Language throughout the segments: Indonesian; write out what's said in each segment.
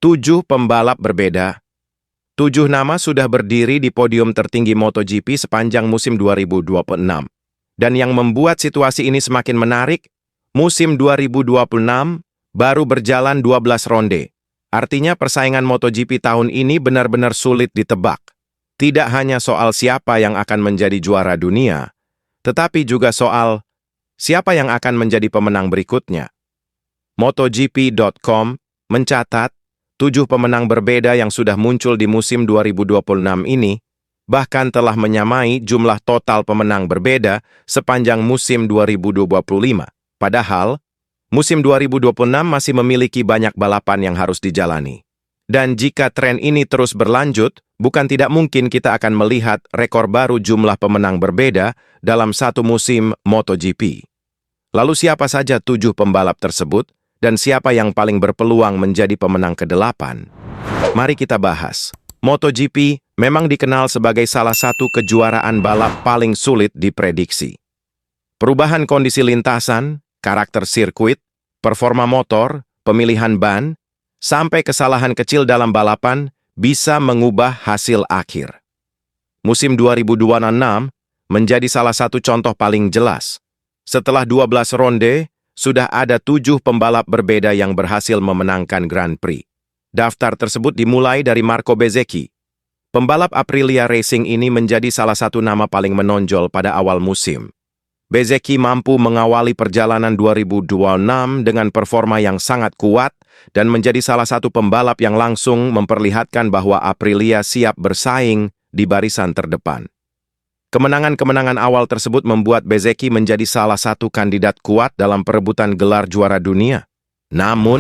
7 pembalap berbeda. 7 nama sudah berdiri di podium tertinggi MotoGP sepanjang musim 2026. Dan yang membuat situasi ini semakin menarik, musim 2026 baru berjalan 12 ronde. Artinya persaingan MotoGP tahun ini benar-benar sulit ditebak. Tidak hanya soal siapa yang akan menjadi juara dunia, tetapi juga soal siapa yang akan menjadi pemenang berikutnya. MotoGP.com mencatat 7 pemenang berbeda yang sudah muncul di musim 2026 ini, bahkan telah menyamai jumlah total pemenang berbeda sepanjang musim 2025. Padahal, musim 2026 masih memiliki banyak balapan yang harus dijalani. Dan jika tren ini terus berlanjut, bukan tidak mungkin kita akan melihat rekor baru jumlah pemenang berbeda dalam satu musim MotoGP. Lalu siapa saja 7 pembalap tersebut? Dan siapa yang paling berpeluang menjadi pemenang ke-8? Mari kita bahas. MotoGP memang dikenal sebagai salah satu kejuaraan balap paling sulit diprediksi. Perubahan kondisi lintasan, karakter sirkuit, performa motor, pemilihan ban, sampai kesalahan kecil dalam balapan bisa mengubah hasil akhir. Musim 2026 menjadi salah satu contoh paling jelas. Setelah 12 ronde, sudah ada 7 pembalap berbeda yang berhasil memenangkan Grand Prix. Daftar tersebut dimulai dari Marco Bezzecchi. Pembalap Aprilia Racing ini menjadi salah satu nama paling menonjol pada awal musim. Bezzecchi mampu mengawali perjalanan 2026 dengan performa yang sangat kuat dan menjadi salah satu pembalap yang langsung memperlihatkan bahwa Aprilia siap bersaing di barisan terdepan. Kemenangan-kemenangan awal tersebut membuat Bezzecchi menjadi salah satu kandidat kuat dalam perebutan gelar juara dunia. Namun,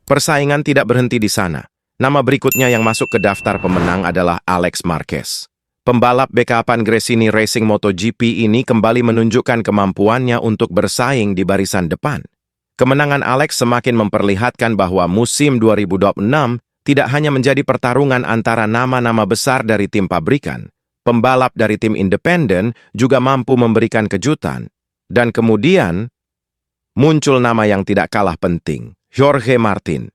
persaingan tidak berhenti di sana. Nama berikutnya yang masuk ke daftar pemenang adalah Alex Marquez. Pembalap backupan Gresini Racing MotoGP ini kembali menunjukkan kemampuannya untuk bersaing di barisan depan. Kemenangan Alex semakin memperlihatkan bahwa musim 2026 tidak hanya menjadi pertarungan antara nama-nama besar dari tim pabrikan. Pembalap dari tim independen juga mampu memberikan kejutan. Dan kemudian, muncul nama yang tidak kalah penting, Jorge Martin.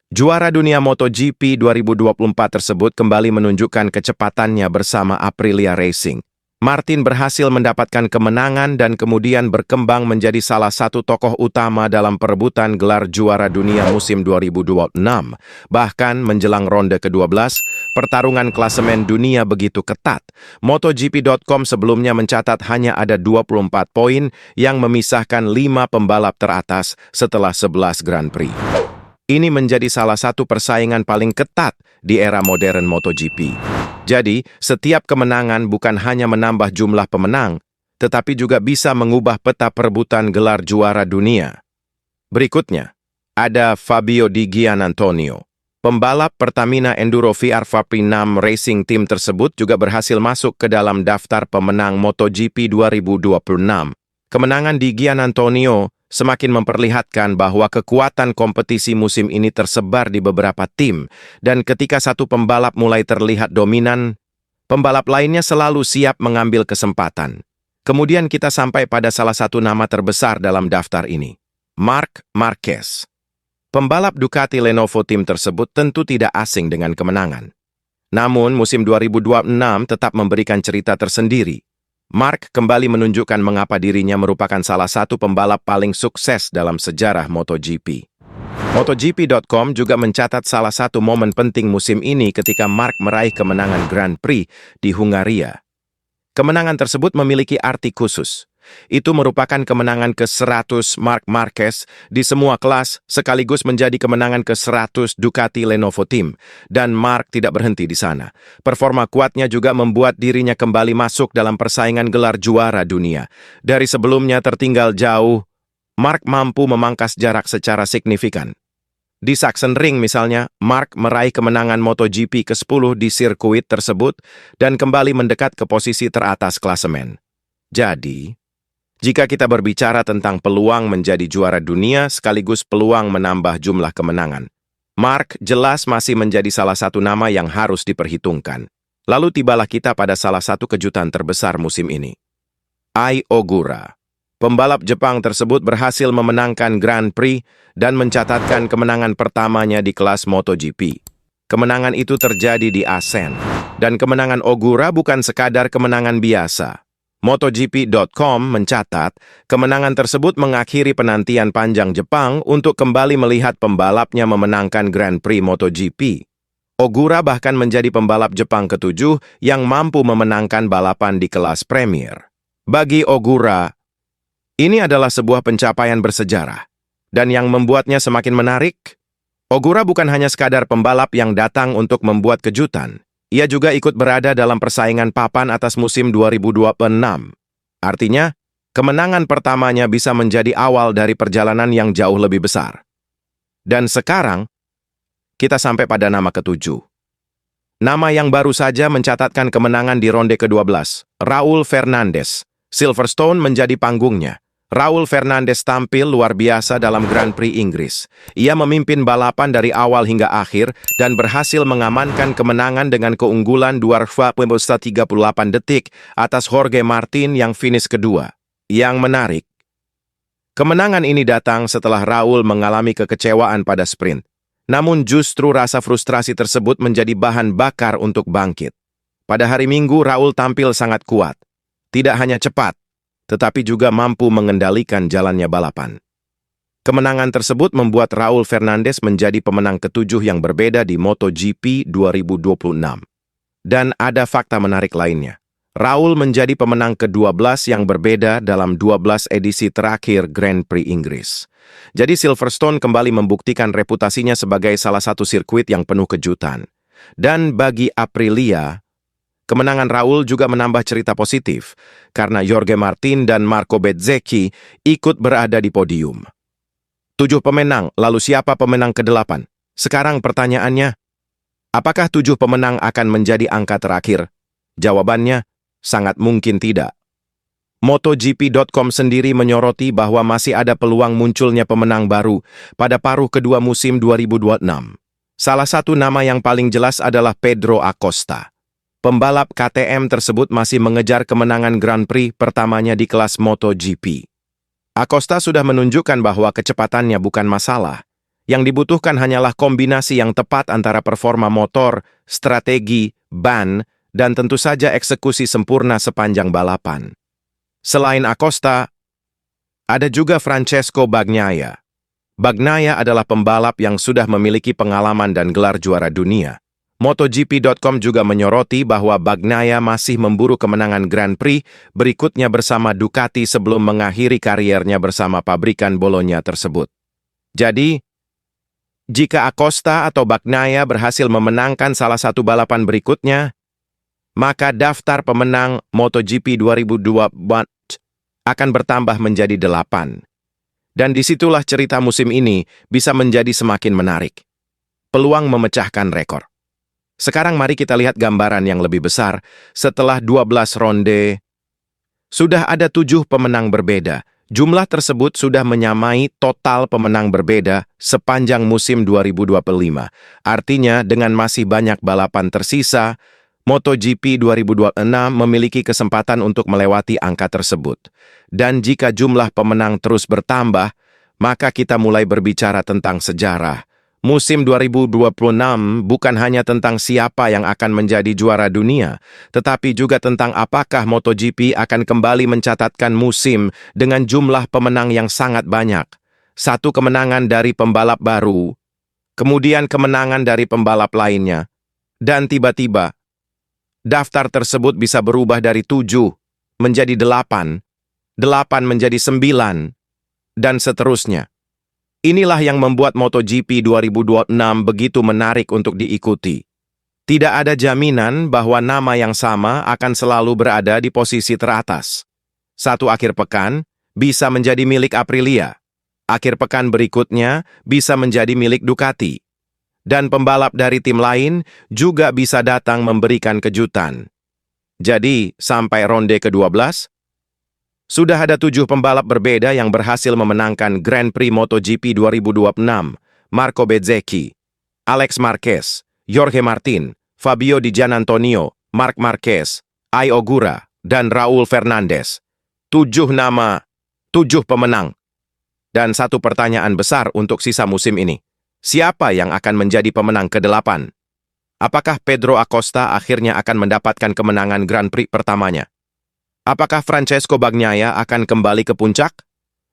Juara dunia MotoGP 2024 tersebut kembali menunjukkan kecepatannya bersama Aprilia Racing. Martin berhasil mendapatkan kemenangan dan kemudian berkembang menjadi salah satu tokoh utama dalam perebutan gelar juara dunia musim 2026. Bahkan menjelang ronde ke-12, pertarungan klasemen dunia begitu ketat. MotoGP.com sebelumnya mencatat hanya ada 24 poin yang memisahkan 5 pembalap teratas setelah 11 Grand Prix. Ini menjadi salah satu persaingan paling ketat di era modern MotoGP. Jadi, setiap kemenangan bukan hanya menambah jumlah pemenang, tetapi juga bisa mengubah peta perebutan gelar juara dunia. Berikutnya, ada Fabio Di Giannantonio. Pembalap Pertamina Enduro VR Fapri 6 Racing Team tersebut juga berhasil masuk ke dalam daftar pemenang MotoGP 2026. Kemenangan Di Giannantonio semakin memperlihatkan bahwa kekuatan kompetisi musim ini tersebar di beberapa tim, dan ketika satu pembalap mulai terlihat dominan, pembalap lainnya selalu siap mengambil kesempatan. Kemudian kita sampai pada salah satu nama terbesar dalam daftar ini, Marc Marquez. Pembalap Ducati Lenovo Team tersebut tentu tidak asing dengan kemenangan. Namun, musim 2026 tetap memberikan cerita tersendiri. Marc kembali menunjukkan mengapa dirinya merupakan salah satu pembalap paling sukses dalam sejarah MotoGP. MotoGP.com juga mencatat salah satu momen penting musim ini ketika Marc meraih kemenangan Grand Prix di Hungaria. Kemenangan tersebut memiliki arti khusus. Itu merupakan kemenangan ke-100 Marc Marquez di semua kelas, sekaligus menjadi kemenangan ke-100 Ducati Lenovo Team. Dan Marc tidak berhenti di sana. Performa kuatnya juga membuat dirinya kembali masuk dalam persaingan gelar juara dunia. Dari sebelumnya tertinggal jauh, Marc mampu memangkas jarak secara signifikan. Di Sachsenring misalnya, Marc meraih kemenangan MotoGP ke-10 di sirkuit tersebut dan kembali mendekat ke posisi teratas klasemen. Jadi, jika kita berbicara tentang peluang menjadi juara dunia sekaligus peluang menambah jumlah kemenangan, Marc jelas masih menjadi salah satu nama yang harus diperhitungkan. Lalu tibalah kita pada salah satu kejutan terbesar musim ini. Ai Ogura. pembalap Jepang tersebut berhasil memenangkan Grand Prix dan mencatatkan kemenangan pertamanya di kelas MotoGP. Kemenangan itu terjadi di Asen, dan kemenangan Ogura bukan sekadar kemenangan biasa. MotoGP.com mencatat, kemenangan tersebut mengakhiri penantian panjang Jepang untuk kembali melihat pembalapnya memenangkan Grand Prix MotoGP. Ogura bahkan menjadi pembalap Jepang ke-7 yang mampu memenangkan balapan di kelas Premier. Bagi Ogura, ini adalah sebuah pencapaian bersejarah. Dan yang membuatnya semakin menarik, Ogura bukan hanya sekadar pembalap yang datang untuk membuat kejutan. Ia juga ikut berada dalam persaingan papan atas musim 2026. Artinya, kemenangan pertamanya bisa menjadi awal dari perjalanan yang jauh lebih besar. Dan sekarang, kita sampai pada nama ke-7. Nama yang baru saja mencatatkan kemenangan di ronde ke-12, Raul Fernandez. Silverstone menjadi panggungnya. Raul Fernandez tampil luar biasa dalam Grand Prix Inggris. Ia memimpin balapan dari awal hingga akhir dan berhasil mengamankan kemenangan dengan keunggulan 2,38 detik atas Jorge Martin yang finish kedua. Yang menarik, kemenangan ini datang setelah Raul mengalami kekecewaan pada sprint. Namun justru rasa frustrasi tersebut menjadi bahan bakar untuk bangkit. Pada hari Minggu, Raul tampil sangat kuat. Tidak hanya cepat, tetapi juga mampu mengendalikan jalannya balapan. Kemenangan tersebut membuat Raul Fernandez menjadi pemenang ke-7 yang berbeda di MotoGP 2026. Dan ada fakta menarik lainnya. Raul menjadi pemenang ke-12 yang berbeda dalam 12 edisi terakhir Grand Prix Inggris. Jadi Silverstone kembali membuktikan reputasinya sebagai salah satu sirkuit yang penuh kejutan. Dan bagi Aprilia, kemenangan Raul juga menambah cerita positif, karena Jorge Martin dan Marco Bezzecchi ikut berada di podium. 7 pemenang, lalu siapa pemenang ke-8? Sekarang pertanyaannya, apakah 7 pemenang akan menjadi angka terakhir? Jawabannya, sangat mungkin tidak. MotoGP.com sendiri menyoroti bahwa masih ada peluang munculnya pemenang baru pada paruh kedua musim 2026. Salah satu nama yang paling jelas adalah Pedro Acosta. Pembalap KTM tersebut masih mengejar kemenangan Grand Prix pertamanya di kelas MotoGP. Acosta sudah menunjukkan bahwa kecepatannya bukan masalah. Yang dibutuhkan hanyalah kombinasi yang tepat antara performa motor, strategi, ban, dan tentu saja eksekusi sempurna sepanjang balapan. Selain Acosta, ada juga Francesco Bagnaia. Bagnaia adalah pembalap yang sudah memiliki pengalaman dan gelar juara dunia. MotoGP.com juga menyoroti bahwa Bagnaia masih memburu kemenangan Grand Prix berikutnya bersama Ducati sebelum mengakhiri kariernya bersama pabrikan Bologna tersebut. Jadi, jika Acosta atau Bagnaia berhasil memenangkan salah satu balapan berikutnya, maka daftar pemenang MotoGP 2024 akan bertambah menjadi 8. Dan disitulah cerita musim ini bisa menjadi semakin menarik. Peluang memecahkan rekor. Sekarang mari kita lihat gambaran yang lebih besar. Setelah 12 ronde, sudah ada 7 pemenang berbeda. Jumlah tersebut sudah menyamai total pemenang berbeda sepanjang musim 2025. Artinya, dengan masih banyak balapan tersisa, MotoGP 2026 memiliki kesempatan untuk melewati angka tersebut. Dan jika jumlah pemenang terus bertambah, maka kita mulai berbicara tentang sejarah. Musim 2026 bukan hanya tentang siapa yang akan menjadi juara dunia, tetapi juga tentang apakah MotoGP akan kembali mencatatkan musim dengan jumlah pemenang yang sangat banyak. 1 kemenangan dari pembalap baru, kemudian kemenangan dari pembalap lainnya, dan tiba-tiba, daftar tersebut bisa berubah dari 7 menjadi 8, 8 menjadi 9, dan seterusnya. Inilah yang membuat MotoGP 2026 begitu menarik untuk diikuti. Tidak ada jaminan bahwa nama yang sama akan selalu berada di posisi teratas. Satu akhir pekan bisa menjadi milik Aprilia. Akhir pekan berikutnya bisa menjadi milik Ducati. Dan pembalap dari tim lain juga bisa datang memberikan kejutan. Jadi, sampai ronde ke-12, sudah ada 7 pembalap berbeda yang berhasil memenangkan Grand Prix MotoGP 2026. Marco Bezzecchi, Alex Marquez, Jorge Martin, Fabio Di Giannantonio, Marc Marquez, Ai Ogura, dan Raul Fernandez. 7 nama, 7 pemenang. Dan satu pertanyaan besar untuk sisa musim ini. Siapa yang akan menjadi pemenang ke-8? Apakah Pedro Acosta akhirnya akan mendapatkan kemenangan Grand Prix pertamanya? Apakah Francesco Bagnaia akan kembali ke puncak?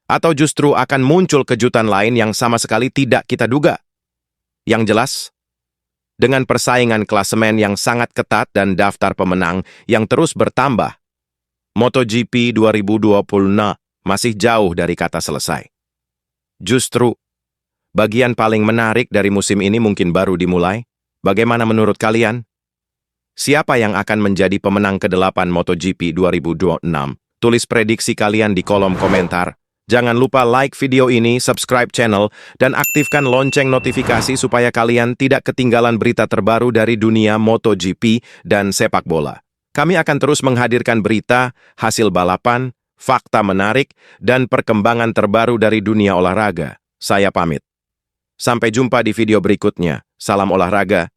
Atau justru akan muncul kejutan lain yang sama sekali tidak kita duga? Yang jelas, dengan persaingan klasemen yang sangat ketat dan daftar pemenang yang terus bertambah, MotoGP 2020 masih jauh dari kata selesai. Justru, bagian paling menarik dari musim ini mungkin baru dimulai. Bagaimana menurut kalian? Siapa yang akan menjadi pemenang ke-8 MotoGP 2026? Tulis prediksi kalian di kolom komentar. Jangan lupa like video ini, subscribe channel, dan aktifkan lonceng notifikasi supaya kalian tidak ketinggalan berita terbaru dari dunia MotoGP dan sepak bola. Kami akan terus menghadirkan berita, hasil balapan, fakta menarik, dan perkembangan terbaru dari dunia olahraga. Saya pamit. Sampai jumpa di video berikutnya. Salam olahraga